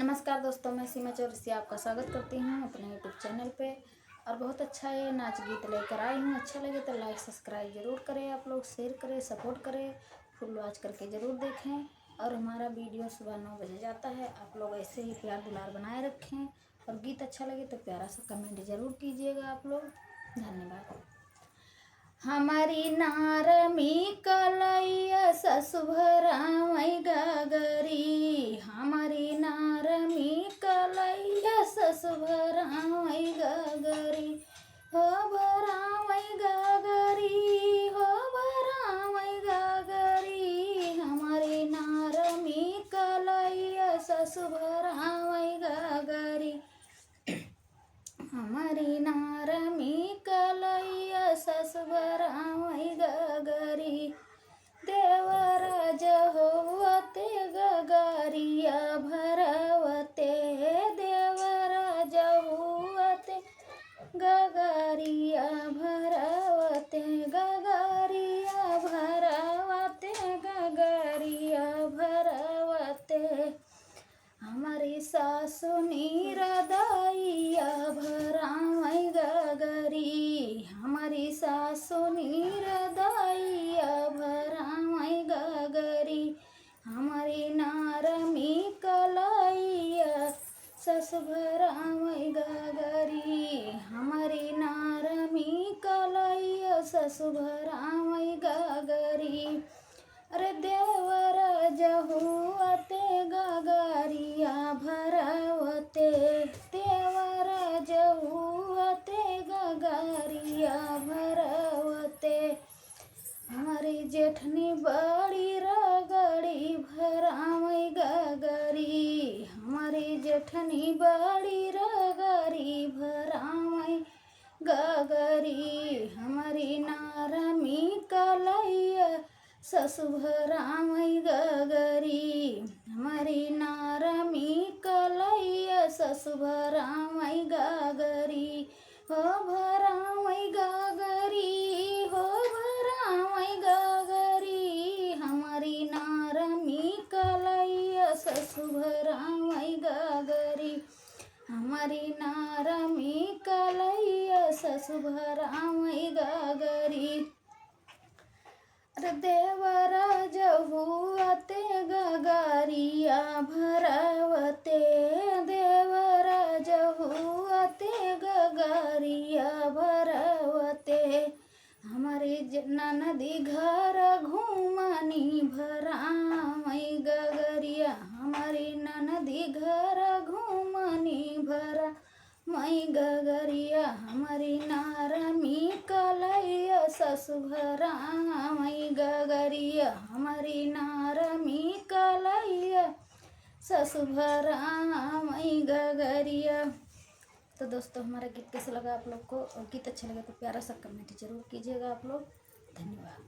नमस्कार दोस्तों, मैं सीमा चौरसिया आपका स्वागत करती हूँ अपने यूट्यूब चैनल पे। और बहुत अच्छा ये नाच गीत लेकर आई हूँ। अच्छा लगे तो लाइक सब्सक्राइब ज़रूर करें, आप लोग शेयर करें, सपोर्ट करें, फुल वॉच करके ज़रूर देखें। और हमारा वीडियो सुबह 9 बजे जाता है। आप लोग ऐसे ही प्यार दुलार बनाए रखें। और गीत अच्छा लगे तो प्यारा सा कमेंट ज़रूर कीजिएगा आप लोग। धन्यवाद। हमारी नारमी कलैया ससुभरामई गागरी, हमारी नारमी कलैया ससुभरामई गागरी, हो भरामई गागरी, हो भरामई गागरी, हमारी नारमी कलैया ससुभरामई गागरी, हमारी नारमी कलैया ससुभरामई गागरी, देवराज होवते गगारिया भरवते, देवराज होवते गगारिया भरवते, गगारिया भरवते, गगारिया भरवते, हमारी सासु नीरदैया भरामई गागरी, हमारी सासु नीरदैया भरामई गागरी, हमारी नारमी कलैया ससुभरामई गागरी, हमारी नारमी कलैया ससुभरामई गागरी, अरे देवराज हुआते गगारिया भरवते, देवराज हुआते गगारिया भरवते, हमारी जेठनी बड़ी रगड़ी भरामई गागरी, हमारी जेठनी बड़ी रगड़ी भरामई गागरी, हमारी नारमी कलैया ससुभरामई गागरी, हमारी नारमी कलैया ससुभरामई गागरी, हो भरामई गागरी, हो भरामई गागरी, हमारी नारमी कलैया ससुभरामई गागरी, हमारी नारमी कलैया ससुभरामई गागरी, देवराज हुआते गगारिया भरवते, देवराज हुआते गगारिया भरवते, हमारी ननदी घर घूमनी भरामई गागरिया, हमारी ननदी घर घूमनी भरा मई गागरिया, हमारी नारमी कलैया ससुभरामई गागरिया, हमारी नारमी कलैया ससुभरामई गागरिया। तो दोस्तों, हमारा गीत कैसा लगा आप लोग को, और गीत अच्छा लगा तो प्यारा सा कमेंट जरूर कीजिएगा आप लोग। धन्यवाद।